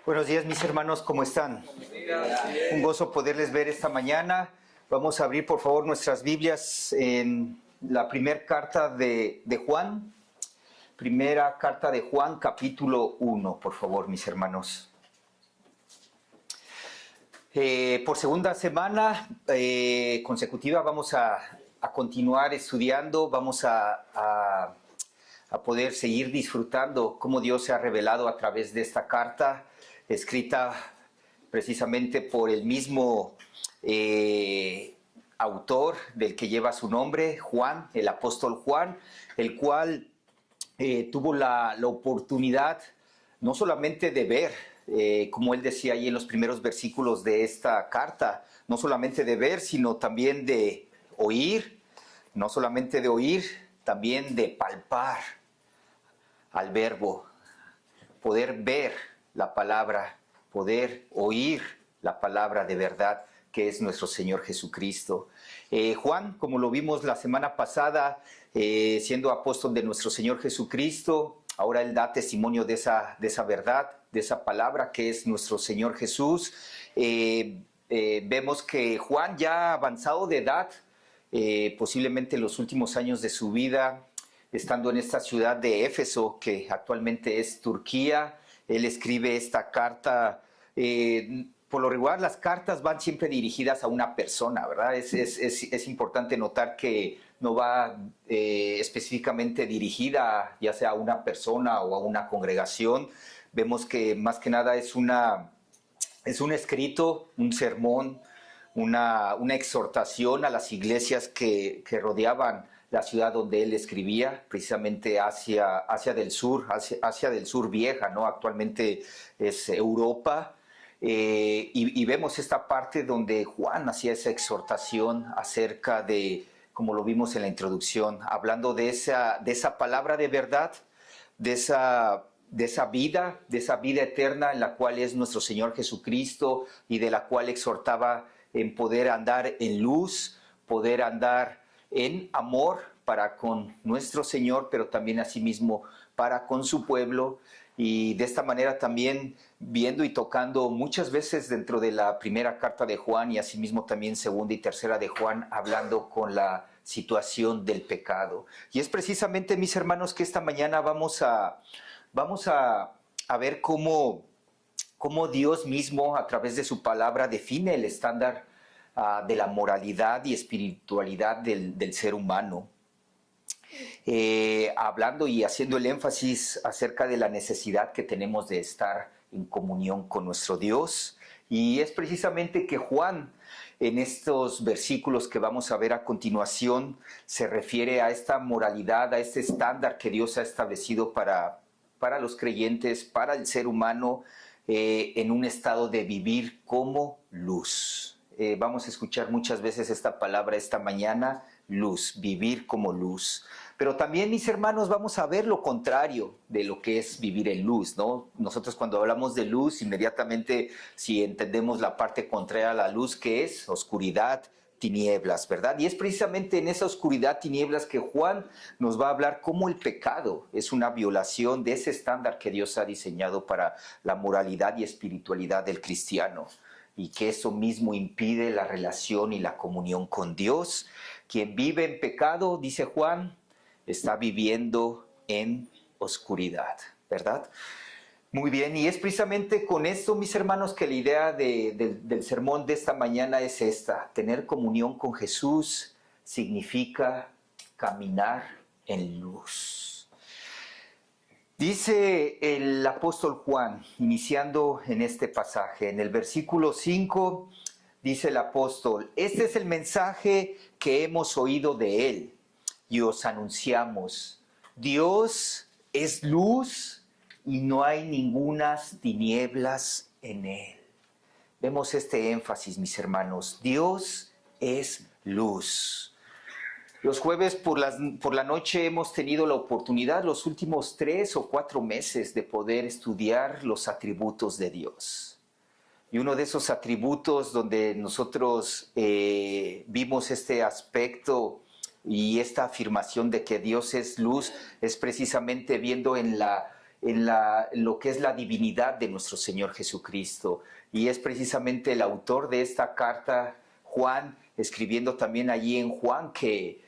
Buenos días, mis hermanos, ¿cómo están? Un gozo poderles ver esta mañana. Vamos a abrir, por favor, nuestras Biblias en la primera carta de Juan. Primera carta de Juan, capítulo 1, por favor, mis hermanos. Por segunda semana consecutiva vamos a continuar estudiando, vamos a poder seguir disfrutando cómo Dios se ha revelado a través de esta carta, escrita precisamente por el mismo autor del que lleva su nombre, Juan, el apóstol Juan, el cual tuvo la oportunidad no solamente de ver, como él decía ahí en los primeros versículos de esta carta, no solamente de ver, sino también de oír, no solamente de oír, también de palpar al verbo, poder ver la palabra, poder oír la palabra de verdad que es nuestro Señor Jesucristo. Juan, como lo vimos la semana pasada, siendo apóstol de nuestro Señor Jesucristo, ahora él da testimonio de esa verdad, de esa palabra que es nuestro Señor Jesús. Vemos que Juan, ya avanzado de edad, posiblemente en los últimos años de su vida, estando en esta ciudad de Éfeso, que actualmente es Turquía, él escribe esta carta. Por lo regular, las cartas van siempre dirigidas a una persona, ¿verdad? Es importante notar que no va específicamente dirigida ya sea a una persona o a una congregación. Vemos que más que nada es un escrito, un sermón, una exhortación a las iglesias que rodeaban la ciudad donde él escribía, precisamente Asia del Sur, Asia del Sur vieja, ¿no? Actualmente es Europa. Y vemos esta parte donde Juan hacía esa exhortación acerca de, como lo vimos en la introducción, hablando de esa palabra de verdad, de esa vida eterna en la cual es nuestro Señor Jesucristo y de la cual exhortaba en poder andar en luz, poder andar en amor para con nuestro Señor, pero también asimismo para con su pueblo. Y de esta manera también viendo y tocando muchas veces dentro de la primera carta de Juan y asimismo también segunda y tercera de Juan, hablando con la situación del pecado. Y es precisamente, mis hermanos, que esta mañana vamos a ver cómo Dios mismo a través de su palabra define el estándar de la moralidad y espiritualidad del ser humano. Hablando y haciendo el énfasis acerca de la necesidad que tenemos de estar en comunión con nuestro Dios. Y es precisamente que Juan, en estos versículos que vamos a ver a continuación, se refiere a esta moralidad, a este estándar que Dios ha establecido para los creyentes, para el ser humano, en un estado de vivir como luz. Vamos a escuchar muchas veces esta palabra esta mañana, luz, vivir como luz. Pero también, mis hermanos, vamos a ver lo contrario de lo que es vivir en luz, ¿no? Nosotros cuando hablamos de luz, inmediatamente, si entendemos la parte contraria a la luz, ¿qué es? Oscuridad, tinieblas, ¿verdad? Y es precisamente en esa oscuridad, tinieblas, que Juan nos va a hablar cómo el pecado es una violación de ese estándar que Dios ha diseñado para la moralidad y espiritualidad del cristiano. Y que eso mismo impide la relación y la comunión con Dios. Quien vive en pecado, dice Juan, está viviendo en oscuridad, ¿verdad? Muy bien, y es precisamente con esto, mis hermanos, que la idea del sermón de esta mañana es esta. Tener comunión con Jesús significa caminar en luz. Dice el apóstol Juan, iniciando en este pasaje, en el versículo 5, dice el apóstol: este es el mensaje que hemos oído de él y os anunciamos. Dios es luz y no hay ningunas tinieblas en él. Vemos este énfasis, mis hermanos. Dios es luz. Los jueves por la noche hemos tenido la oportunidad los últimos 3 o 4 meses de poder estudiar los atributos de Dios. Y uno de esos atributos donde nosotros vimos este aspecto y esta afirmación de que Dios es luz es precisamente viendo en la en lo que es la divinidad de nuestro Señor Jesucristo. Y es precisamente el autor de esta carta, Juan, escribiendo también allí en Juan que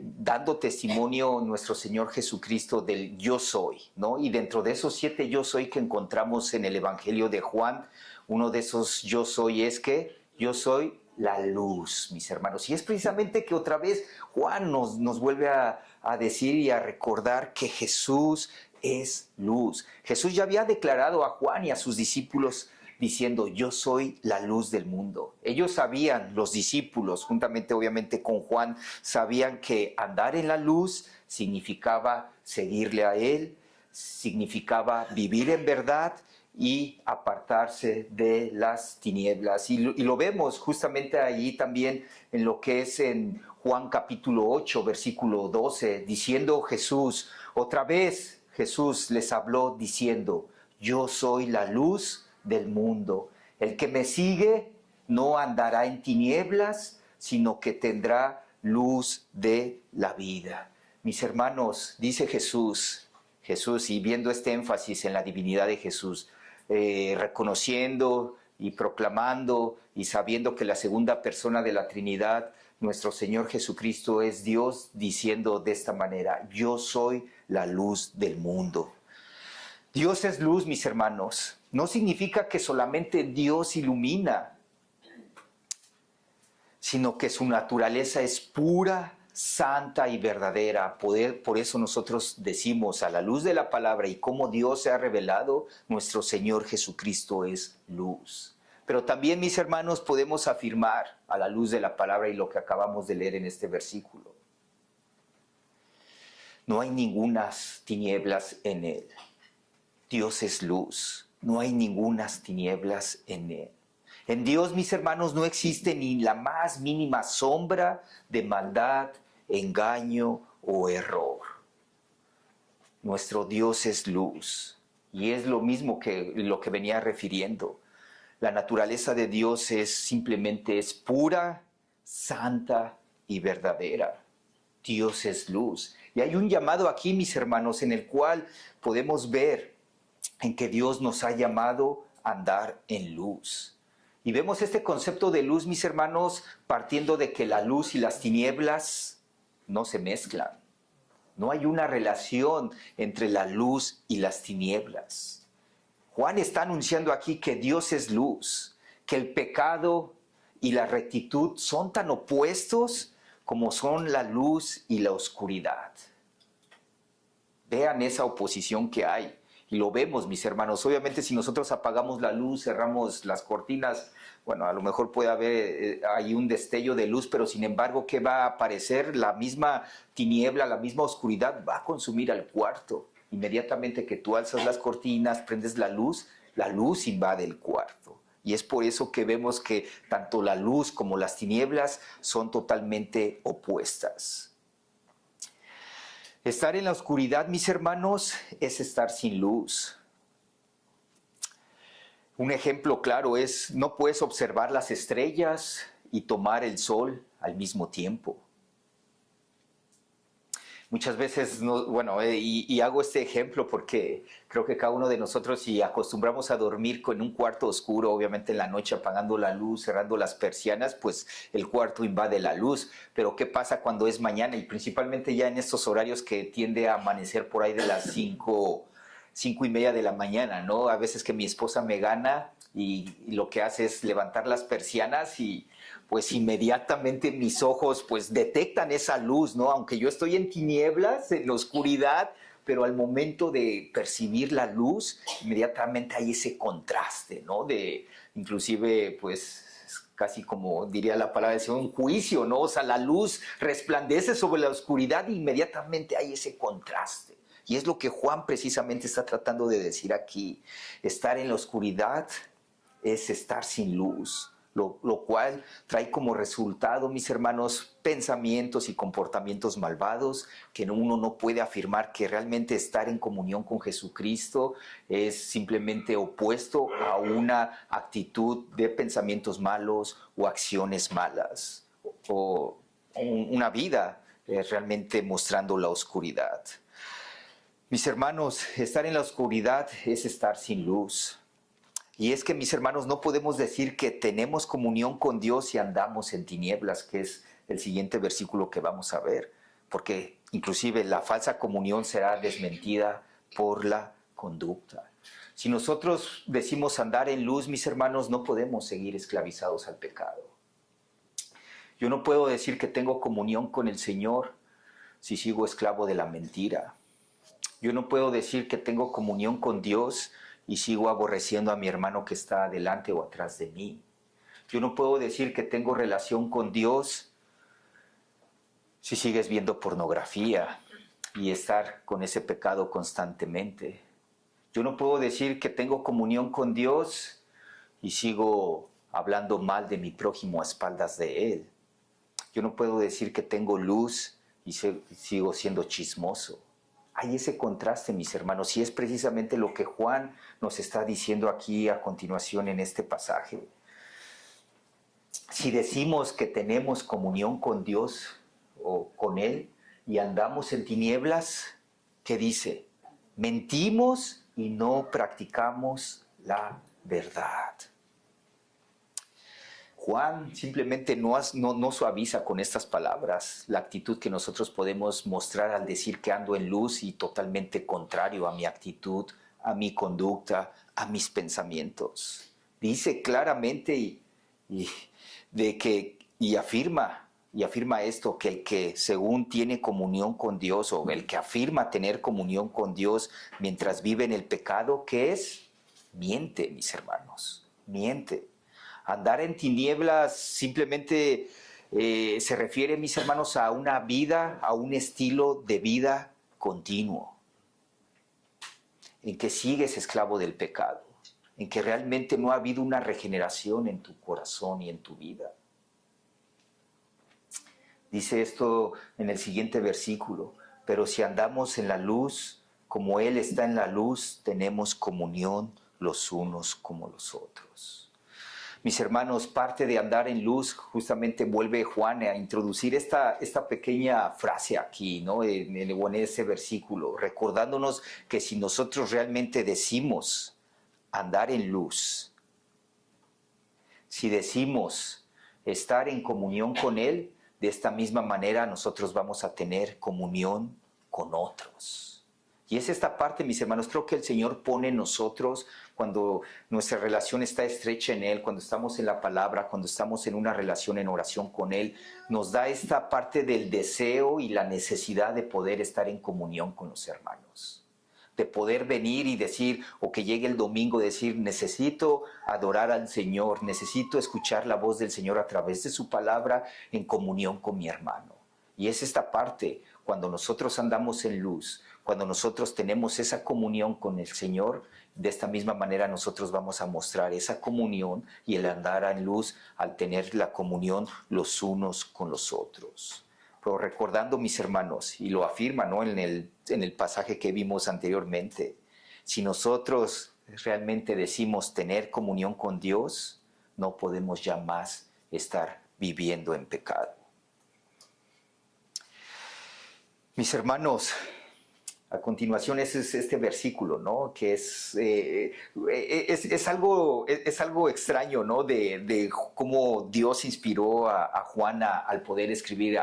dando testimonio nuestro Señor Jesucristo del yo soy, ¿no? Y dentro de esos 7 yo soy que encontramos en el Evangelio de Juan, uno de esos yo soy es que yo soy la luz, mis hermanos. Y es precisamente que otra vez Juan nos vuelve a decir y a recordar que Jesús es luz. Jesús ya había declarado a Juan y a sus discípulos diciendo, yo soy la luz del mundo. Ellos sabían, los discípulos, juntamente obviamente con Juan, sabían que andar en la luz significaba seguirle a Él, significaba vivir en verdad y apartarse de las tinieblas. Y lo vemos justamente allí también en lo que es en Juan capítulo 8, versículo 12, diciendo Jesús, otra vez Jesús les habló diciendo, yo soy la luz del mundo. El que me sigue no andará en tinieblas, sino que tendrá luz de la vida. Mis hermanos, dice Jesús, y viendo este énfasis en la divinidad de Jesús, reconociendo y proclamando y sabiendo que la segunda persona de la Trinidad, nuestro Señor Jesucristo, es Dios, diciendo de esta manera, yo soy la luz del mundo. Dios es luz, mis hermanos. No significa que solamente Dios ilumina, sino que su naturaleza es pura, santa y verdadera. Por eso nosotros decimos a la luz de la palabra y cómo Dios se ha revelado, nuestro Señor Jesucristo es luz. Pero también, mis hermanos, podemos afirmar a la luz de la palabra y lo que acabamos de leer en este versículo. No hay ningunas tinieblas en Él. Dios es luz. No hay ningunas tinieblas en Él. En Dios, mis hermanos, no existe ni la más mínima sombra de maldad, engaño o error. Nuestro Dios es luz. Y es lo mismo que lo que venía refiriendo. La naturaleza de Dios simplemente es pura, santa y verdadera. Dios es luz. Y hay un llamado aquí, mis hermanos, en el cual podemos ver en que Dios nos ha llamado a andar en luz. Y vemos este concepto de luz, mis hermanos, partiendo de que la luz y las tinieblas no se mezclan. No hay una relación entre la luz y las tinieblas. Juan está anunciando aquí que Dios es luz, que el pecado y la rectitud son tan opuestos como son la luz y la oscuridad. Vean esa oposición que hay. Y lo vemos, mis hermanos. Obviamente, si nosotros apagamos la luz, cerramos las cortinas, bueno, a lo mejor puede haber ahí un destello de luz, pero sin embargo, ¿qué va a aparecer? La misma tiniebla, la misma oscuridad va a consumir al cuarto. Inmediatamente que tú alzas las cortinas, prendes la luz invade el cuarto. Y es por eso que vemos que tanto la luz como las tinieblas son totalmente opuestas. Estar en la oscuridad, mis hermanos, es estar sin luz. Un ejemplo claro es, no puedes observar las estrellas y tomar el sol al mismo tiempo. Muchas veces, y hago este ejemplo porque creo que cada uno de nosotros, si acostumbramos a dormir con un cuarto oscuro, obviamente en la noche apagando la luz, cerrando las persianas, pues el cuarto invade la luz. Pero ¿qué pasa cuando es mañana? Y principalmente ya en estos horarios que tiende a amanecer por ahí de las 5:30 de la mañana, ¿no? A veces que mi esposa me gana y lo que hace es levantar las persianas y pues inmediatamente mis ojos pues detectan esa luz, ¿no? Aunque yo estoy en tinieblas, en la oscuridad, pero al momento de percibir la luz, inmediatamente hay ese contraste, ¿no? Inclusive pues casi como diría la palabra, es un juicio, ¿no? O sea, la luz resplandece sobre la oscuridad e inmediatamente hay ese contraste. Y es lo que Juan precisamente está tratando de decir aquí. Estar en la oscuridad es estar sin luz, lo cual trae como resultado, mis hermanos, pensamientos y comportamientos malvados, que uno no puede afirmar que realmente estar en comunión con Jesucristo es simplemente opuesto a una actitud de pensamientos malos o acciones malas, o una vida realmente mostrando la oscuridad. Mis hermanos, estar en la oscuridad es estar sin luz. Y es que, mis hermanos, no podemos decir que tenemos comunión con Dios si andamos en tinieblas, que es el siguiente versículo que vamos a ver, porque inclusive la falsa comunión será desmentida por la conducta. Si nosotros decimos andar en luz, mis hermanos, no podemos seguir esclavizados al pecado. Yo no puedo decir que tengo comunión con el Señor si sigo esclavo de la mentira. Yo no puedo decir que tengo comunión con Dios y sigo aborreciendo a mi hermano que está adelante o atrás de mí. Yo no puedo decir que tengo relación con Dios si sigues viendo pornografía y estar con ese pecado constantemente. Yo no puedo decir que tengo comunión con Dios y sigo hablando mal de mi prójimo a espaldas de Él. Yo no puedo decir que tengo luz y sigo siendo chismoso. Hay ese contraste, mis hermanos, y es precisamente lo que Juan nos está diciendo aquí a continuación en este pasaje. Si decimos que tenemos comunión con Dios o con Él y andamos en tinieblas, ¿qué dice? Mentimos y no practicamos la verdad. Juan simplemente no suaviza con estas palabras la actitud que nosotros podemos mostrar al decir que ando en luz y totalmente contrario a mi actitud, a mi conducta, a mis pensamientos. Dice claramente y afirma esto, que el que según tiene comunión con Dios o el que afirma tener comunión con Dios mientras vive en el pecado, ¿qué es? Miente, mis hermanos, miente. Andar en tinieblas simplemente se refiere, mis hermanos, a una vida, a un estilo de vida continuo, en que sigues esclavo del pecado, en que realmente no ha habido una regeneración en tu corazón y en tu vida. Dice esto en el siguiente versículo: pero si andamos en la luz, como Él está en la luz, tenemos comunión los unos como los otros. Mis hermanos, parte de andar en luz, justamente vuelve Juan a introducir esta pequeña frase aquí, ¿no? En ese versículo, recordándonos que si nosotros realmente decimos andar en luz, si decimos estar en comunión con Él, de esta misma manera nosotros vamos a tener comunión con otros. Y es esta parte, mis hermanos, creo que el Señor pone en nosotros cuando nuestra relación está estrecha en Él, cuando estamos en la palabra, cuando estamos en una relación en oración con Él, nos da esta parte del deseo y la necesidad de poder estar en comunión con los hermanos. De poder venir y decir, o que llegue el domingo, decir, necesito adorar al Señor, necesito escuchar la voz del Señor a través de su palabra en comunión con mi hermano. Y es esta parte, cuando nosotros andamos en luz, cuando nosotros tenemos esa comunión con el Señor, de esta misma manera nosotros vamos a mostrar esa comunión y el andar en luz al tener la comunión los unos con los otros. Pero recordando, mis hermanos, y lo afirma, ¿no?, en el pasaje que vimos anteriormente, si nosotros realmente decimos tener comunión con Dios, no podemos ya más estar viviendo en pecado. Mis hermanos, a continuación es este versículo, ¿no?, que es algo extraño, ¿no?, de cómo Dios inspiró a Juan al poder escribir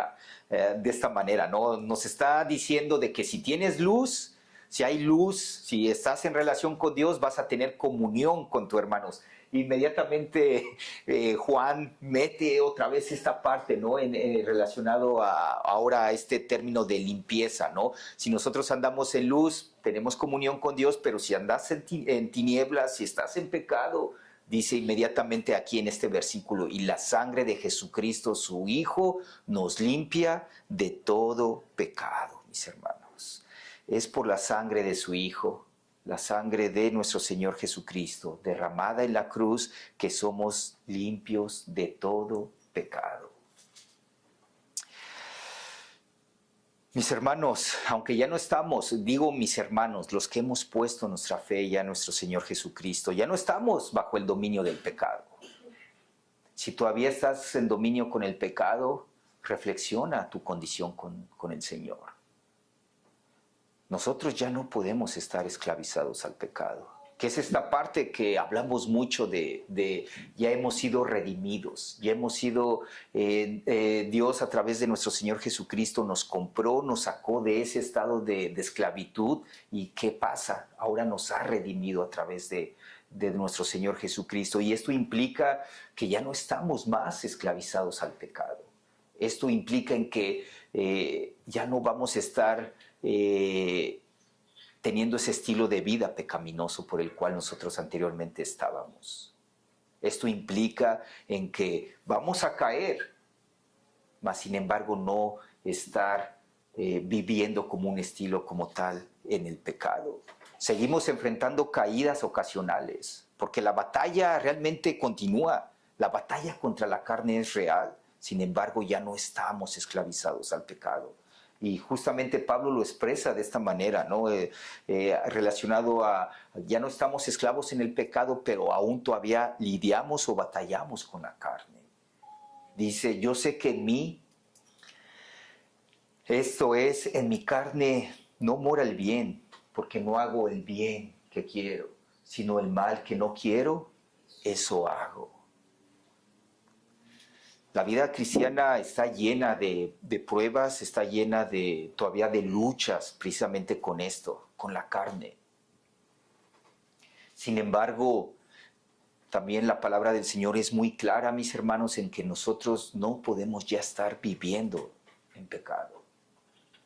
de esta manera, ¿no? Nos está diciendo de que si tienes luz, si hay luz, si estás en relación con Dios, vas a tener comunión con tus hermanos. Inmediatamente Juan mete otra vez esta parte, ¿no?, relacionado ahora a este término de limpieza, ¿no? Si nosotros andamos en luz, tenemos comunión con Dios, pero si andas en tinieblas, si estás en pecado, dice inmediatamente aquí en este versículo, y la sangre de Jesucristo, su Hijo, nos limpia de todo pecado, mis hermanos. Es por la sangre de su Hijo, la sangre de nuestro Señor Jesucristo, derramada en la cruz, que somos limpios de todo pecado. Mis hermanos, aunque ya no estamos, digo mis hermanos, los que hemos puesto nuestra fe ya en nuestro Señor Jesucristo, ya no estamos bajo el dominio del pecado. Si todavía estás en dominio con el pecado, reflexiona tu condición con el Señor. nosotros ya no podemos estar esclavizados al pecado. Que es esta parte que hablamos mucho de ya hemos sido redimidos, ya hemos sido, Dios a través de nuestro Señor Jesucristo nos compró, nos sacó de ese estado de esclavitud. ¿Y qué pasa? Ahora nos ha redimido a través de nuestro Señor Jesucristo. Y esto implica que ya no estamos más esclavizados al pecado. Esto implica en que ya no vamos a estar teniendo ese estilo de vida pecaminoso por el cual nosotros anteriormente estábamos. Esto implica en que vamos a caer, mas sin embargo no estar viviendo como un estilo como tal en el pecado. Seguimos enfrentando caídas ocasionales, porque la batalla realmente continúa. La batalla contra la carne es real. Sin embargo, ya no estamos esclavizados al pecado. Y justamente Pablo lo expresa de esta manera, ¿no? Relacionado a, ya no estamos esclavos en el pecado, pero aún todavía lidiamos o batallamos con la carne. Dice, yo sé que en mí, esto es, en mi carne no mora el bien, porque no hago el bien que quiero, sino el mal que no quiero, eso hago. La vida cristiana está llena de pruebas, está llena todavía de luchas precisamente con esto, con la carne. Sin embargo, también la palabra del Señor es muy clara, mis hermanos, en que nosotros no podemos ya estar viviendo en pecado.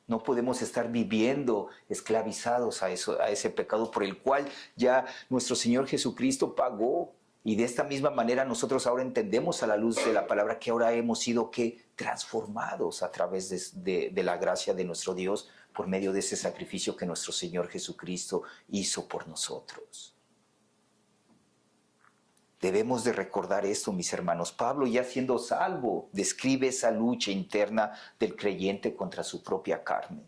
No podemos estar viviendo esclavizados a ese pecado por el cual ya nuestro Señor Jesucristo pagó. Y de esta misma manera nosotros ahora entendemos a la luz de la palabra que ahora hemos sido transformados a través de la gracia de nuestro Dios por medio de ese sacrificio que nuestro Señor Jesucristo hizo por nosotros. Debemos de recordar esto, mis hermanos. Pablo, ya siendo salvo, describe esa lucha interna del creyente contra su propia carne.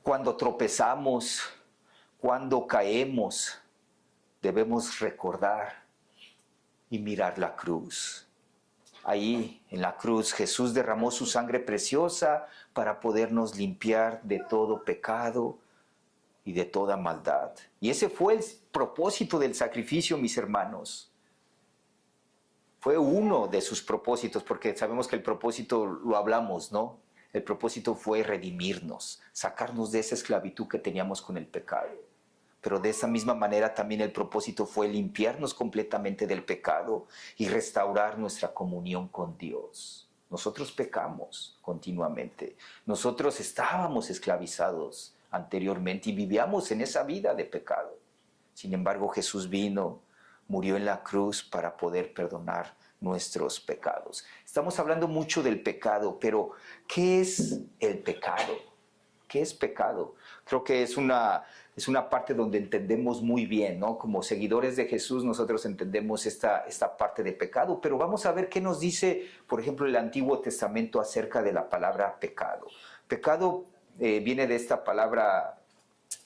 Cuando tropezamos, cuando caemos, debemos recordar y mirar la cruz. Ahí, en la cruz, Jesús derramó su sangre preciosa para podernos limpiar de todo pecado y de toda maldad. Y ese fue el propósito del sacrificio, mis hermanos. Fue uno de sus propósitos, porque sabemos que el propósito lo hablamos, ¿no? El propósito fue redimirnos, sacarnos de esa esclavitud que teníamos con el pecado. Pero de esa misma manera también el propósito fue limpiarnos completamente del pecado y restaurar nuestra comunión con Dios. Nosotros pecamos continuamente. Nosotros estábamos esclavizados anteriormente y vivíamos en esa vida de pecado. Sin embargo, Jesús vino, murió en la cruz para poder perdonar nuestros pecados. Estamos hablando mucho del pecado, pero ¿qué es el pecado? ¿Qué es pecado? Creo que es una parte donde entendemos muy bien, ¿no? Como seguidores de Jesús nosotros entendemos esta parte de pecado, pero vamos a ver qué nos dice, por ejemplo, el Antiguo Testamento acerca de la palabra pecado. Pecado viene de esta palabra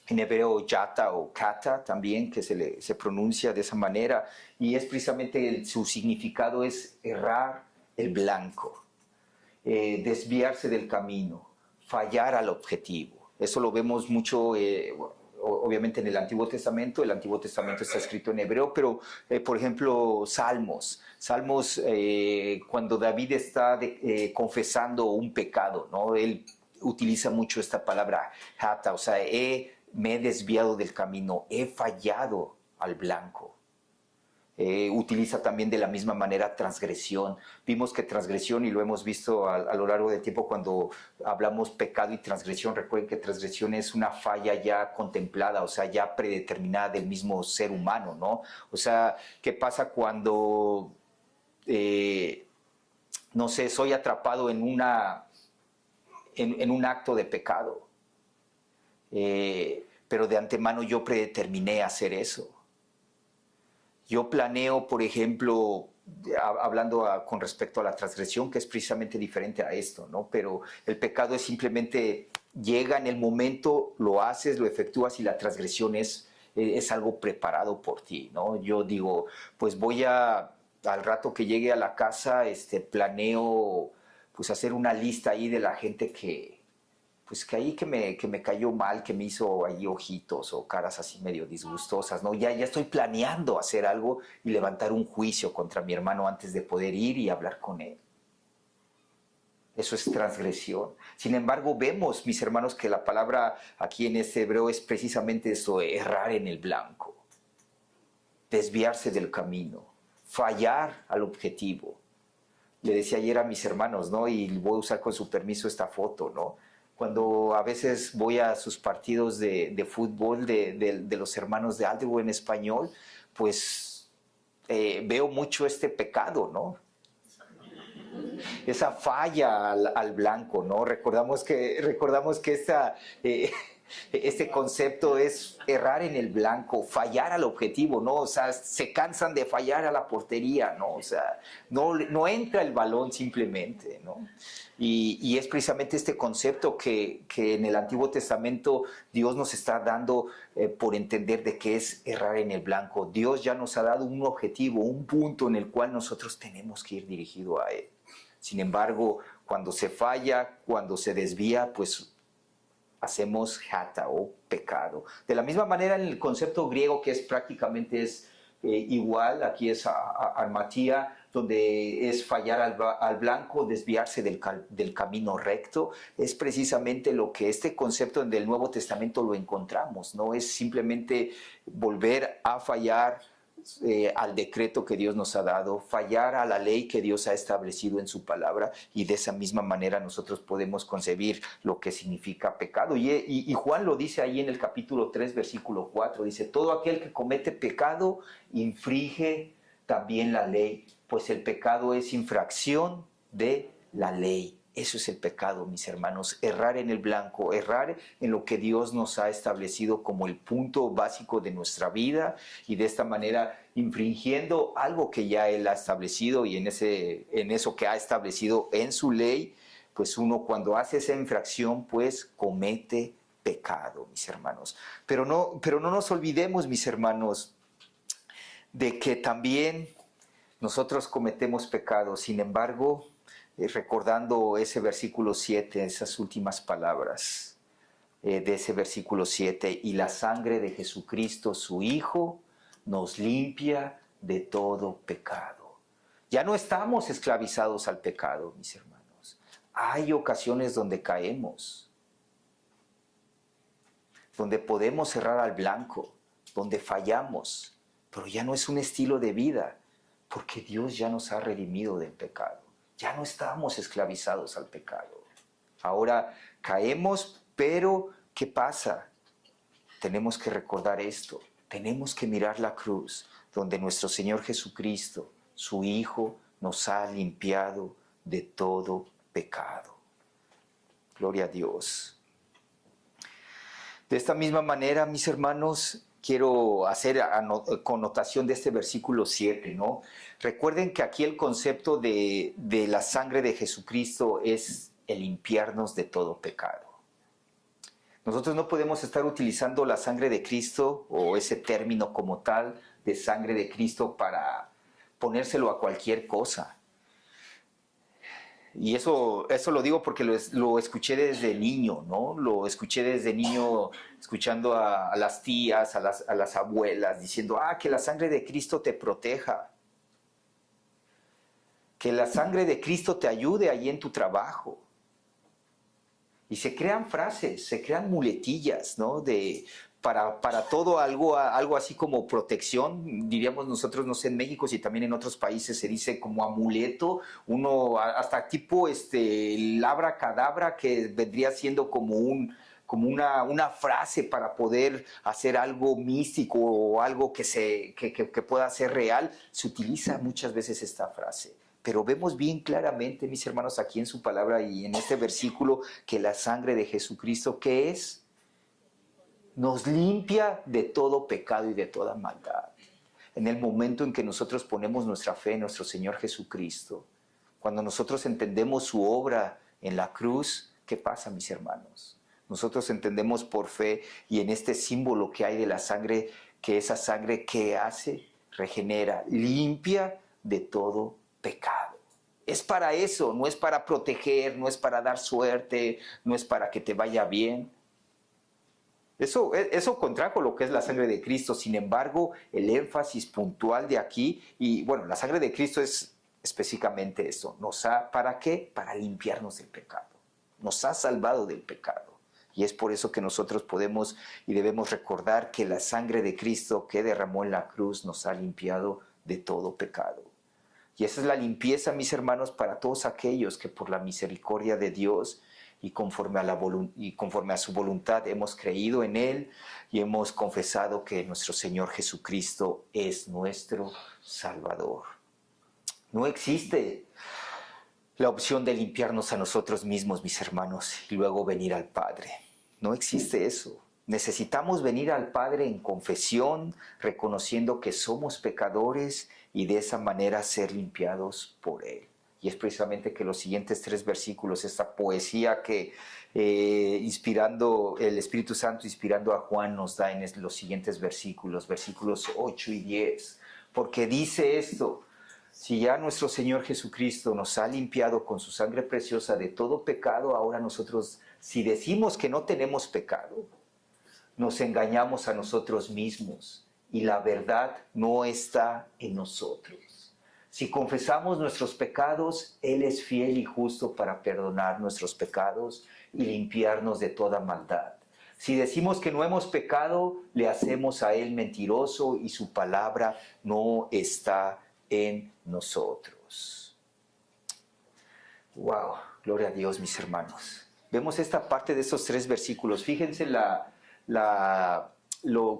en hebreo yata o kata también, que se pronuncia de esa manera, y es precisamente su significado es errar el blanco, desviarse del camino, fallar al objetivo. Eso lo vemos mucho, obviamente, en el Antiguo Testamento. El Antiguo Testamento está escrito en hebreo, pero, por ejemplo, Salmos, cuando David está confesando un pecado, ¿no? Él utiliza mucho esta palabra hata, o sea, me he desviado del camino, he fallado al blanco. Utiliza también de la misma manera transgresión. Vimos que transgresión, y lo hemos visto a lo largo del tiempo cuando hablamos pecado y transgresión, recuerden que transgresión es una falla ya contemplada, o sea, ya predeterminada del mismo ser humano, ¿no? O sea, ¿qué pasa cuando, no sé, soy atrapado en un acto de pecado? Pero de antemano yo predeterminé hacer eso. Yo planeo, por ejemplo, hablando con respecto a la transgresión, que es precisamente diferente a esto, ¿no? Pero el pecado es simplemente, llega en el momento, lo haces, lo efectúas, y la transgresión es algo preparado por ti, ¿no? Yo digo, pues al rato que llegue a la casa, planeo pues hacer una lista ahí de la gente que pues que ahí que me cayó mal, que me hizo ahí ojitos o caras así medio disgustosas, ¿no? Ya estoy planeando hacer algo y levantar un juicio contra mi hermano antes de poder ir y hablar con él. Eso es transgresión. Sin embargo, vemos, mis hermanos, que la palabra aquí en este hebreo es precisamente eso, errar en el blanco, desviarse del camino, fallar al objetivo. Le decía ayer a mis hermanos, ¿no? Y voy a usar con su permiso esta foto, ¿no? Cuando a veces voy a sus partidos de fútbol de los hermanos de Algo en español, pues veo mucho este pecado, ¿no? Esa falla al blanco, ¿no? Recordamos que este concepto es errar en el blanco, fallar al objetivo, ¿no? O sea, se cansan de fallar a la portería, ¿no? O sea, no entra el balón simplemente, ¿no? Y es precisamente este concepto que en el Antiguo Testamento Dios nos está dando por entender de qué es errar en el blanco. Dios ya nos ha dado un objetivo, un punto en el cual nosotros tenemos que ir dirigido a Él. Sin embargo, cuando se falla, cuando se desvía, pues hacemos hata o pecado. De la misma manera en el concepto griego que es prácticamente igual, aquí es armatía, donde es fallar al blanco, desviarse del camino recto, es precisamente lo que este concepto del Nuevo Testamento lo encontramos, no es simplemente volver a fallar al decreto que Dios nos ha dado, fallar a la ley que Dios ha establecido en su palabra, y de esa misma manera nosotros podemos concebir lo que significa pecado. Y Juan lo dice ahí en el capítulo 3, versículo 4, dice, todo aquel que comete pecado infringe también la ley, pues el pecado es infracción de la ley. Eso es el pecado, mis hermanos, errar en el blanco, errar en lo que Dios nos ha establecido como el punto básico de nuestra vida, y de esta manera infringiendo algo que ya Él ha establecido, y en eso que ha establecido en su ley, pues uno cuando hace esa infracción pues comete pecado, mis hermanos. Pero no nos olvidemos, mis hermanos, de que también nosotros cometemos pecado. Sin embargo, recordando ese versículo 7, esas últimas palabras de ese versículo 7, y la sangre de Jesucristo, su Hijo, nos limpia de todo pecado. Ya no estamos esclavizados al pecado, mis hermanos. Hay ocasiones donde caemos, donde podemos cerrar al blanco, donde fallamos, pero ya no es un estilo de vida, porque Dios ya nos ha redimido del pecado. Ya no estamos esclavizados al pecado. Ahora caemos, pero ¿qué pasa? Tenemos que recordar esto. Tenemos que mirar la cruz, donde nuestro Señor Jesucristo, su Hijo, nos ha limpiado de todo pecado. Gloria a Dios. De esta misma manera, mis hermanos, quiero hacer connotación de este versículo 7, ¿no? Recuerden que aquí el concepto de la sangre de Jesucristo es el limpiarnos de todo pecado. Nosotros no podemos estar utilizando la sangre de Cristo o ese término como tal de sangre de Cristo para ponérselo a cualquier cosa. Y eso lo digo porque lo escuché desde niño, ¿no? Lo escuché desde niño escuchando a las tías, a las abuelas, diciendo, que la sangre de Cristo te proteja. Que la sangre de Cristo te ayude allí en tu trabajo. Y se crean frases, se crean muletillas, ¿no? Para todo algo así como protección, diríamos nosotros, no sé, en México, si también en otros países se dice como amuleto, uno hasta tipo abracadabra, que vendría siendo como una frase para poder hacer algo místico o algo que pueda ser real. Se utiliza muchas veces esta frase. Pero vemos bien claramente, mis hermanos, aquí en su palabra y en este versículo, que la sangre de Jesucristo, ¿qué es? Nos limpia de todo pecado y de toda maldad. En el momento en que nosotros ponemos nuestra fe en nuestro Señor Jesucristo, cuando nosotros entendemos su obra en la cruz, ¿qué pasa, mis hermanos? Nosotros entendemos por fe, y en este símbolo que hay de la sangre, que esa sangre, ¿qué hace? Regenera, limpia de todo pecado. Es para eso, no es para proteger, no es para dar suerte, no es para que te vaya bien. Eso contrajo lo que es la sangre de Cristo. Sin embargo, el énfasis puntual de aquí, y bueno, la sangre de Cristo es específicamente esto. ¿Para qué? Para limpiarnos del pecado. Nos ha salvado del pecado. Y es por eso que nosotros podemos y debemos recordar que la sangre de Cristo que derramó en la cruz nos ha limpiado de todo pecado. Y esa es la limpieza, mis hermanos, para todos aquellos que por la misericordia de Dios y conforme a su voluntad hemos creído en Él y hemos confesado que nuestro Señor Jesucristo es nuestro Salvador. No existe la opción de limpiarnos a nosotros mismos, mis hermanos, y luego venir al Padre. No existe eso. Necesitamos venir al Padre en confesión, reconociendo que somos pecadores y de esa manera ser limpiados por Él. Y es precisamente que los siguientes 3 versículos, esta poesía que inspirando el Espíritu Santo, inspirando a Juan, nos da en los siguientes versículos 8 y 10. Porque dice esto: si ya nuestro Señor Jesucristo nos ha limpiado con su sangre preciosa de todo pecado, ahora nosotros, si decimos que no tenemos pecado, nos engañamos a nosotros mismos y la verdad no está en nosotros. Si confesamos nuestros pecados, Él es fiel y justo para perdonar nuestros pecados y limpiarnos de toda maldad. Si decimos que no hemos pecado, le hacemos a Él mentiroso y su palabra no está en nosotros. Wow, gloria a Dios, mis hermanos. Vemos esta parte de esos 3 versículos. Fíjense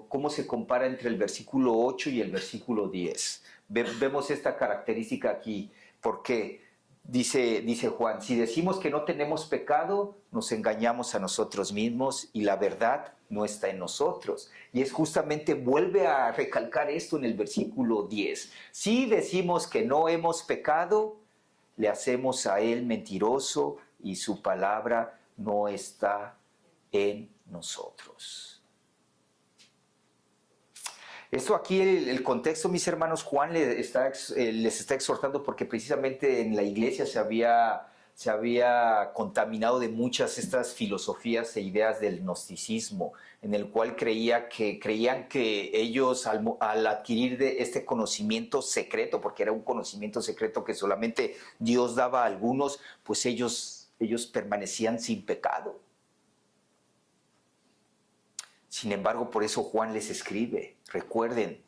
cómo se compara entre el versículo 8 y el versículo 10. Vemos esta característica aquí. ¿Por qué? Dice Juan: si decimos que no tenemos pecado, nos engañamos a nosotros mismos y la verdad no está en nosotros. Y es justamente, vuelve a recalcar esto en el versículo 10. Si decimos que no hemos pecado, le hacemos a Él mentiroso y su palabra no está en nosotros. Esto aquí, el contexto, mis hermanos, Juan les está exhortando porque precisamente en la iglesia se había contaminado de muchas estas filosofías e ideas del gnosticismo, en el cual creían que ellos al adquirir este conocimiento secreto, porque era un conocimiento secreto que solamente Dios daba a algunos, pues ellos permanecían sin pecado. Sin embargo, por eso Juan les escribe: recuerden,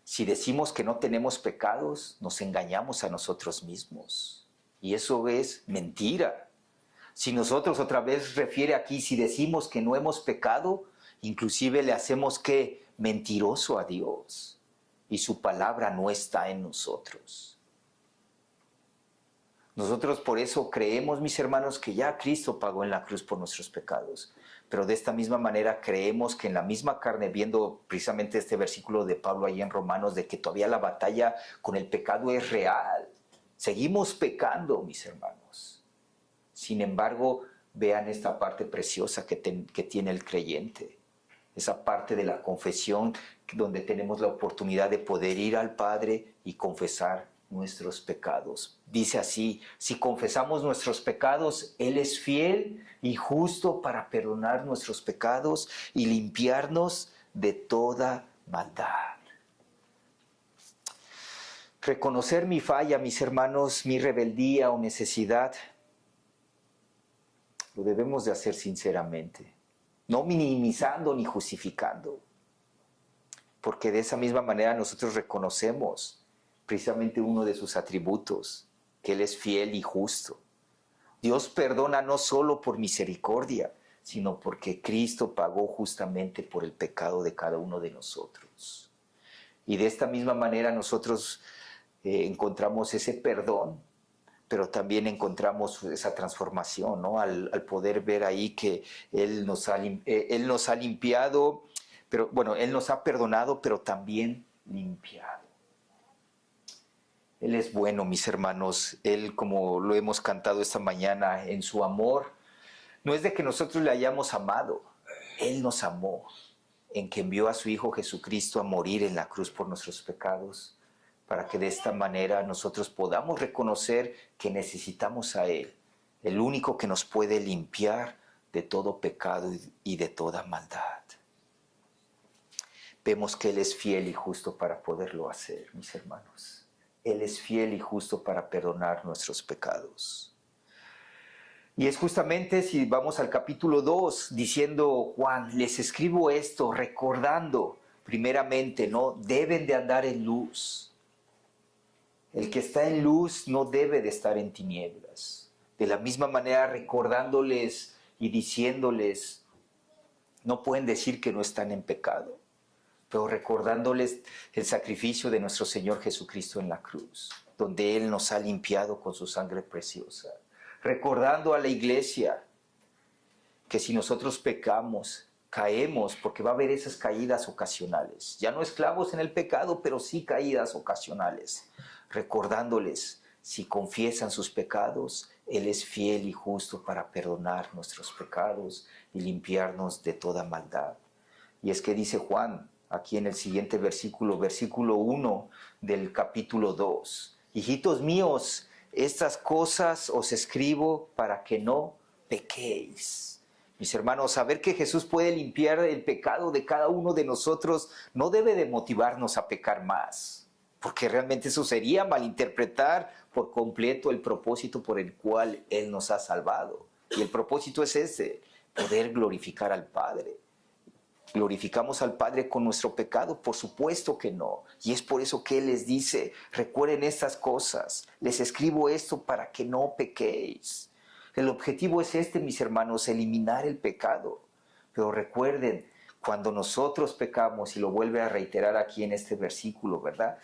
si decimos que no tenemos pecados, nos engañamos a nosotros mismos. Y eso es mentira. Si nosotros, otra vez refiere aquí, si decimos que no hemos pecado, inclusive le hacemos ¿qué? Mentiroso a Dios. Y su palabra no está en nosotros. Nosotros por eso creemos, mis hermanos, que ya Cristo pagó en la cruz por nuestros pecados. Pero de esta misma manera creemos que en la misma carne, viendo precisamente este versículo de Pablo ahí en Romanos, de que todavía la batalla con el pecado es real. Seguimos pecando, mis hermanos. Sin embargo, vean esta parte preciosa que tiene el creyente. Esa parte de la confesión donde tenemos la oportunidad de poder ir al Padre y confesar nuestros pecados. Dice así: si confesamos nuestros pecados, Él es fiel y justo para perdonar nuestros pecados y limpiarnos de toda maldad. Reconocer mi falla, mis hermanos, mi rebeldía o necesidad, lo debemos de hacer sinceramente, no minimizando ni justificando, porque de esa misma manera nosotros reconocemos precisamente uno de sus atributos, que Él es fiel y justo. Dios perdona no solo por misericordia, sino porque Cristo pagó justamente por el pecado de cada uno de nosotros. Y de esta misma manera nosotros encontramos ese perdón, pero también encontramos esa transformación, ¿no? Al poder ver ahí que Él nos ha limpiado, pero bueno, Él nos ha perdonado, pero también limpiado. Él es bueno, mis hermanos. Él, como lo hemos cantado esta mañana, en su amor, no es de que nosotros le hayamos amado. Él nos amó en que envió a su Hijo Jesucristo a morir en la cruz por nuestros pecados, para que de esta manera nosotros podamos reconocer que necesitamos a Él, el único que nos puede limpiar de todo pecado y de toda maldad. Vemos que Él es fiel y justo para poderlo hacer, mis hermanos. Él es fiel y justo para perdonar nuestros pecados. Y es justamente si vamos al capítulo 2, diciendo Juan, les escribo esto recordando primeramente, ¿no? Deben de andar en luz. El que está en luz no debe de estar en tinieblas. De la misma manera recordándoles y diciéndoles, no pueden decir que no están en pecado, pero recordándoles el sacrificio de nuestro Señor Jesucristo en la cruz, donde Él nos ha limpiado con su sangre preciosa. Recordando a la iglesia que si nosotros pecamos, caemos, porque va a haber esas caídas ocasionales. Ya no esclavos en el pecado, pero sí caídas ocasionales. Recordándoles, si confiesan sus pecados, Él es fiel y justo para perdonar nuestros pecados y limpiarnos de toda maldad. Y es que dice Juan, aquí en el siguiente versículo, versículo 1 del capítulo 2, hijitos míos, estas cosas os escribo para que no pequéis. Mis hermanos, saber que Jesús puede limpiar el pecado de cada uno de nosotros no debe de motivarnos a pecar más, porque realmente eso sería malinterpretar por completo el propósito por el cual Él nos ha salvado. Y el propósito es ese, poder glorificar al Padre. ¿Glorificamos al Padre con nuestro pecado? Por supuesto que no. Y es por eso que Él les dice, recuerden estas cosas, les escribo esto para que no pequéis. El objetivo es este, mis hermanos, eliminar el pecado. Pero recuerden, cuando nosotros pecamos, y lo vuelve a reiterar aquí en este versículo, ¿verdad?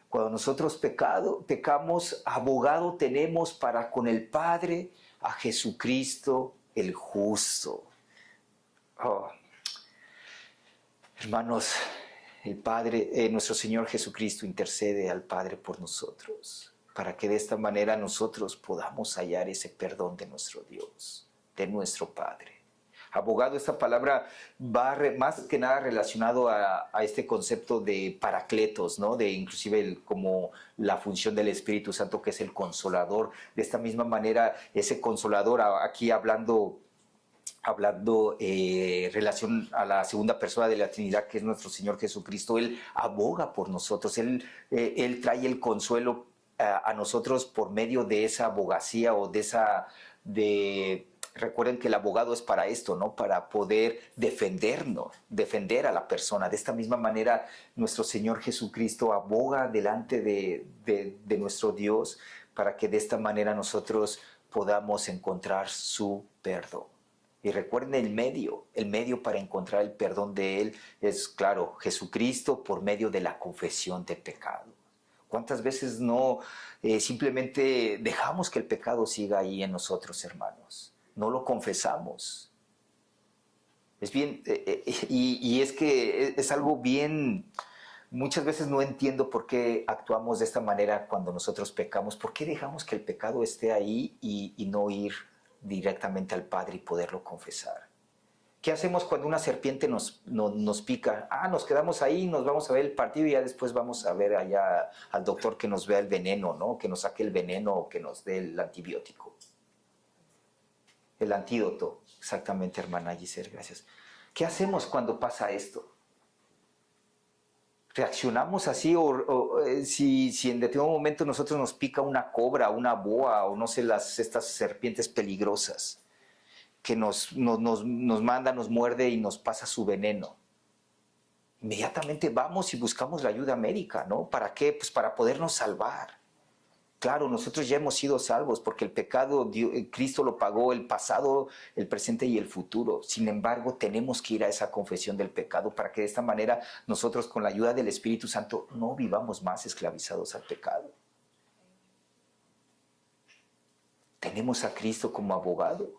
Cuando nosotros pecamos, abogado tenemos para con el Padre a Jesucristo el justo. Oh. Hermanos, el Padre, nuestro Señor Jesucristo intercede al Padre por nosotros, para que de esta manera nosotros podamos hallar ese perdón de nuestro Dios, de nuestro Padre. Abogado, esta palabra va más que nada relacionado a este concepto de paracletos, ¿no? De inclusive como la función del Espíritu Santo, que es el consolador. De esta misma manera, ese consolador, aquí hablando relación a la segunda persona de la Trinidad, que es nuestro Señor Jesucristo, Él aboga por nosotros, Él trae el consuelo a nosotros por medio de esa abogacía o recuerden que el abogado es para esto, ¿no? Para poder defender a la persona. De esta misma manera, nuestro Señor Jesucristo aboga delante de nuestro Dios para que de esta manera nosotros podamos encontrar su perdón. Y recuerden el medio para encontrar el perdón de Él es, claro, Jesucristo por medio de la confesión del pecado. ¿Cuántas veces no simplemente dejamos que el pecado siga ahí en nosotros, hermanos? No lo confesamos. Es bien, y es que es algo bien, muchas veces no entiendo por qué actuamos de esta manera cuando nosotros pecamos. ¿Por qué dejamos que el pecado esté ahí y no ir directamente al Padre y poderlo confesar? ¿Qué hacemos cuando una serpiente nos pica? Nos quedamos ahí, nos vamos a ver el partido y ya después vamos a ver allá al doctor que nos vea el veneno, ¿no? Que nos saque el veneno o que nos dé el antibiótico. El antídoto, exactamente, hermana Giselle, gracias. ¿Qué hacemos cuando pasa esto? ¿Reaccionamos así si en determinado momento nosotros nos pica una cobra, una boa o no sé, estas serpientes peligrosas que nos manda, nos muerde y nos pasa su veneno? Inmediatamente vamos y buscamos la ayuda médica, ¿no? ¿Para qué? Pues para podernos salvar. Claro, nosotros ya hemos sido salvos porque el pecado Cristo lo pagó, el pasado, el presente y el futuro. Sin embargo, tenemos que ir a esa confesión del pecado para que de esta manera nosotros con la ayuda del Espíritu Santo no vivamos más esclavizados al pecado. Tenemos a Cristo como abogado,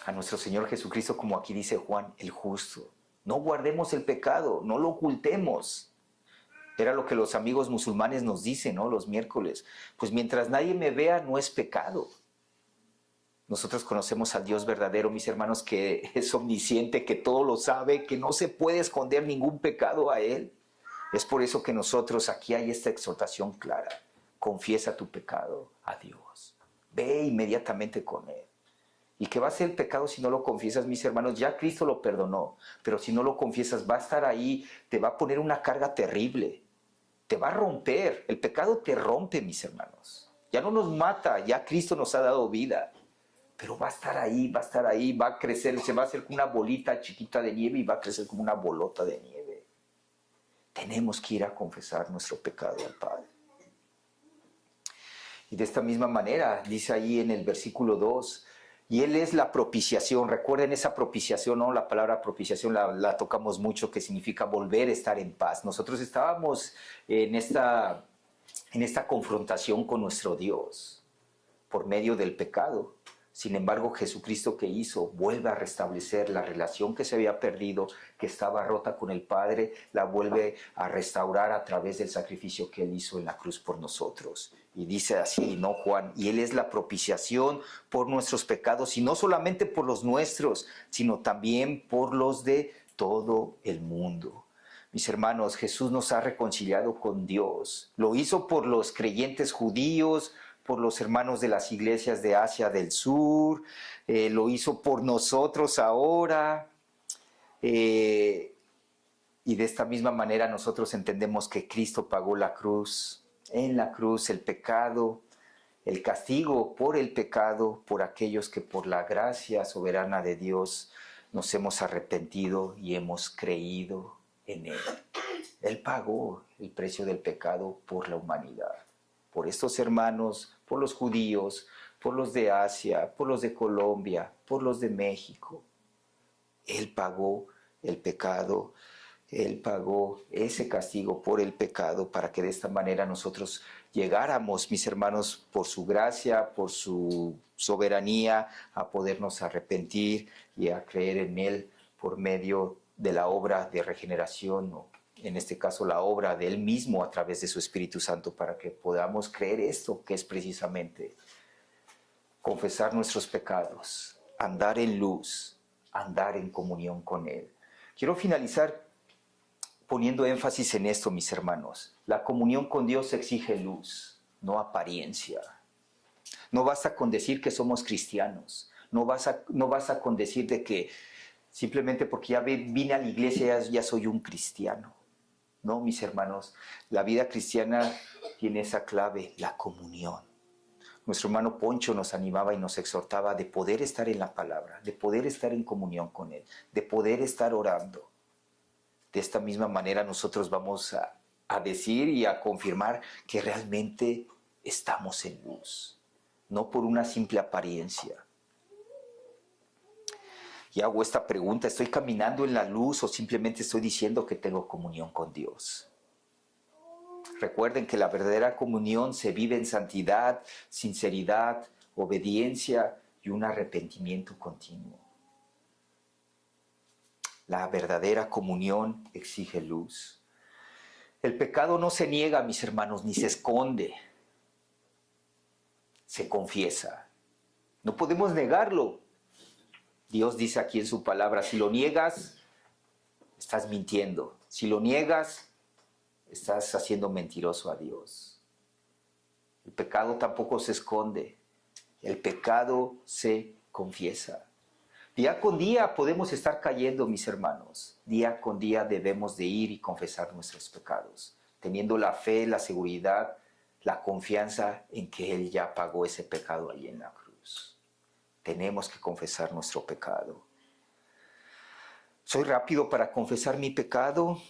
a nuestro Señor Jesucristo, como aquí dice Juan, el justo. No guardemos el pecado, no lo ocultemos. Era lo que los amigos musulmanes nos dicen, ¿no? Los miércoles. Pues mientras nadie me vea, no es pecado. Nosotros conocemos al Dios verdadero, mis hermanos, que es omnisciente, que todo lo sabe, que no se puede esconder ningún pecado a Él. Es por eso que nosotros aquí hay esta exhortación clara. Confiesa tu pecado a Dios. Ve inmediatamente con Él. ¿Y qué va a ser el pecado si no lo confiesas, mis hermanos? Ya Cristo lo perdonó, pero si no lo confiesas va a estar ahí, te va a poner una carga terrible, te va a romper. El pecado te rompe, mis hermanos. Ya no nos mata, ya Cristo nos ha dado vida, pero va a estar ahí, va a estar ahí, va a crecer, se va a hacer como una bolita chiquita de nieve y va a crecer como una bolota de nieve. Tenemos que ir a confesar nuestro pecado al Padre. Y de esta misma manera, dice ahí en el versículo 2, y Él es la propiciación. Recuerden esa propiciación, ¿no? La palabra propiciación la tocamos mucho, que significa volver a estar en paz. Nosotros estábamos en esta confrontación con nuestro Dios por medio del pecado. Sin embargo, Jesucristo, ¿qué hizo? Vuelve a restablecer la relación que se había perdido, que estaba rota con el Padre, la vuelve a restaurar a través del sacrificio que Él hizo en la cruz por nosotros. Y dice así, ¿no, Juan? Y Él es la propiciación por nuestros pecados, y no solamente por los nuestros, sino también por los de todo el mundo. Mis hermanos, Jesús nos ha reconciliado con Dios. Lo hizo por los creyentes judíos, por los hermanos de las iglesias de Asia del Sur, lo hizo por nosotros ahora. Y de esta misma manera nosotros entendemos que Cristo pagó la cruz, en la cruz el pecado, el castigo por el pecado, por aquellos que por la gracia soberana de Dios nos hemos arrepentido y hemos creído en Él. Él pagó el precio del pecado por la humanidad, por estos hermanos, por los judíos, por los de Asia, por los de Colombia, por los de México. Él pagó el pecado, Él pagó ese castigo por el pecado para que de esta manera nosotros llegáramos, mis hermanos, por su gracia, por su soberanía, a podernos arrepentir y a creer en Él por medio de la obra de regeneración, o en este caso la obra de Él mismo a través de su Espíritu Santo, para que podamos creer esto, que es precisamente confesar nuestros pecados, andar en luz, andar en comunión con Él. Quiero finalizar poniendo énfasis en esto, mis hermanos. La comunión con Dios exige luz, no apariencia. No basta con decir que somos cristianos. No basta con decir de que simplemente porque ya vine a la iglesia ya soy un cristiano. No, mis hermanos, la vida cristiana tiene esa clave, la comunión. Nuestro hermano Poncho nos animaba y nos exhortaba de poder estar en la palabra, de poder estar en comunión con Él, de poder estar orando. De esta misma manera nosotros vamos a decir y a confirmar que realmente estamos en luz, no por una simple apariencia. Y hago esta pregunta, ¿estoy caminando en la luz o simplemente estoy diciendo que tengo comunión con Dios? Recuerden que la verdadera comunión se vive en santidad, sinceridad, obediencia y un arrepentimiento continuo. La verdadera comunión exige luz. El pecado no se niega, mis hermanos, ni se esconde. Se confiesa. No podemos negarlo. Dios dice aquí en su palabra, si lo niegas, estás mintiendo. Si lo niegas, estás haciendo mentiroso a Dios. El pecado tampoco se esconde. El pecado se confiesa. Día con día podemos estar cayendo, mis hermanos. Día con día debemos de ir y confesar nuestros pecados, teniendo la fe, la seguridad, la confianza en que Él ya pagó ese pecado allí en la cruz. Tenemos que confesar nuestro pecado. ¿Soy rápido para confesar mi pecado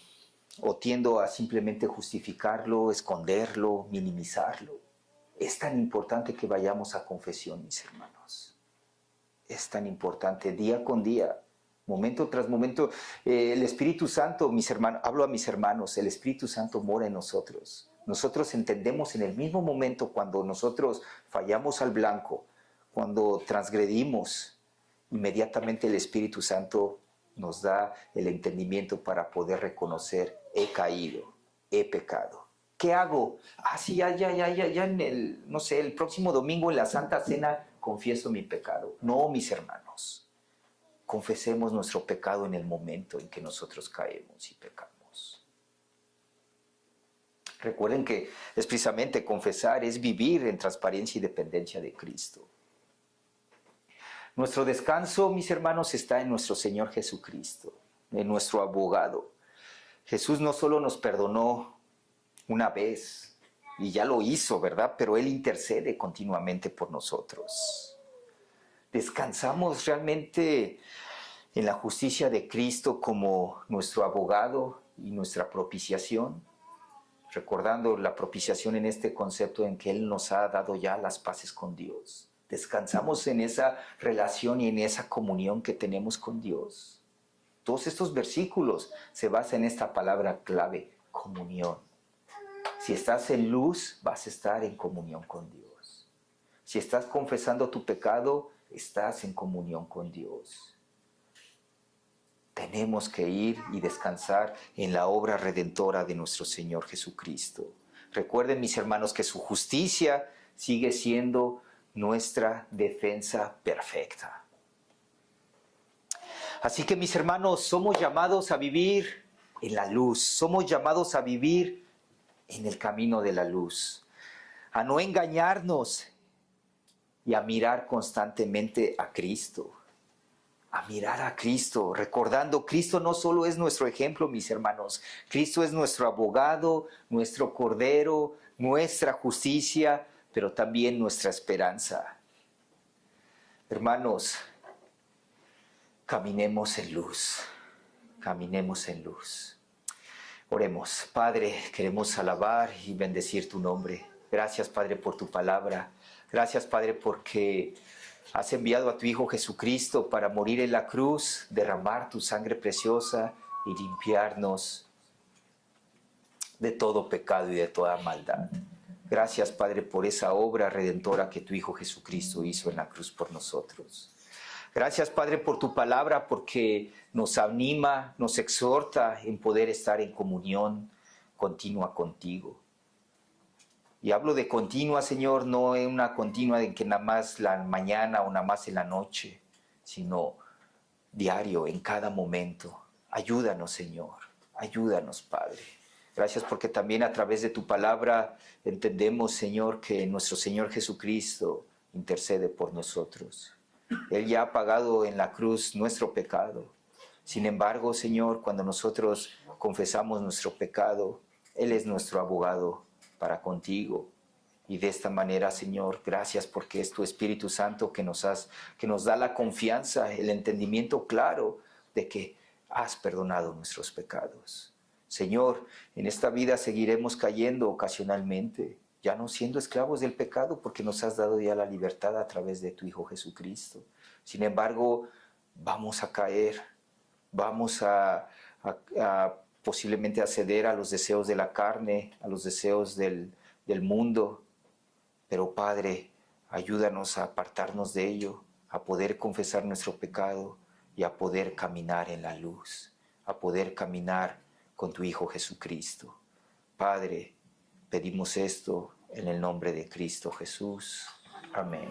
o tiendo a simplemente justificarlo, esconderlo, minimizarlo? Es tan importante que vayamos a confesión, mis hermanos. Es tan importante día con día, momento tras momento. El Espíritu Santo, mis hermanos, hablo a mis hermanos, el Espíritu Santo mora en nosotros. Nosotros entendemos en el mismo momento cuando nosotros fallamos al blanco, cuando transgredimos, inmediatamente el Espíritu Santo nos da el entendimiento para poder reconocer, he caído, he pecado. ¿Qué hago? Sí, ya en el próximo domingo en la Santa Cena confieso mi pecado. No, mis hermanos, confesemos nuestro pecado en el momento en que nosotros caemos y pecamos. Recuerden que es precisamente confesar, es vivir en transparencia y dependencia de Cristo. Nuestro descanso, mis hermanos, está en nuestro Señor Jesucristo, en nuestro abogado. Jesús no solo nos perdonó una vez, y ya lo hizo, ¿verdad? Pero Él intercede continuamente por nosotros. Descansamos realmente en la justicia de Cristo como nuestro abogado y nuestra propiciación, recordando la propiciación en este concepto en que Él nos ha dado ya las paces con Dios. Descansamos en esa relación y en esa comunión que tenemos con Dios. Todos estos versículos se basan en esta palabra clave, comunión. Si estás en luz, vas a estar en comunión con Dios. Si estás confesando tu pecado, estás en comunión con Dios. Tenemos que ir y descansar en la obra redentora de nuestro Señor Jesucristo. Recuerden, mis hermanos, que su justicia sigue siendo nuestra defensa perfecta. Así que, mis hermanos, somos llamados a vivir en la luz, somos llamados a vivir en el camino de la luz, a no engañarnos y a mirar constantemente a Cristo. A mirar a Cristo, recordando, Cristo no solo es nuestro ejemplo, mis hermanos, Cristo es nuestro abogado, nuestro cordero, nuestra justicia, pero también nuestra esperanza. Hermanos, caminemos en luz, caminemos en luz. Oremos. Padre, queremos alabar y bendecir tu nombre. Gracias, Padre, por tu palabra. Gracias, Padre, porque has enviado a tu Hijo Jesucristo para morir en la cruz, derramar tu sangre preciosa y limpiarnos de todo pecado y de toda maldad. Gracias, Padre, por esa obra redentora que tu Hijo Jesucristo hizo en la cruz por nosotros. Gracias, Padre, por tu palabra, porque nos anima, nos exhorta en poder estar en comunión continua contigo. Y hablo de continua, Señor, no en una continua en que nada más la mañana o nada más en la noche, sino diario, en cada momento. Ayúdanos, Señor. Ayúdanos, Padre. Gracias porque también a través de tu palabra entendemos, Señor, que nuestro Señor Jesucristo intercede por nosotros. Él ya ha pagado en la cruz nuestro pecado. Sin embargo, Señor, cuando nosotros confesamos nuestro pecado, Él es nuestro abogado para contigo. Y de esta manera, Señor, gracias porque es tu Espíritu Santo que nos da la confianza, el entendimiento claro de que has perdonado nuestros pecados. Señor, en esta vida seguiremos cayendo ocasionalmente, ya no siendo esclavos del pecado porque nos has dado ya la libertad a través de tu Hijo Jesucristo. Sin embargo, vamos a caer, vamos a posiblemente a ceder a los deseos de la carne, a los deseos del mundo. Pero Padre, ayúdanos a apartarnos de ello, a poder confesar nuestro pecado y a poder caminar en la luz, a poder caminar con tu Hijo Jesucristo. Padre, pedimos esto en el nombre de Cristo Jesús. Amén.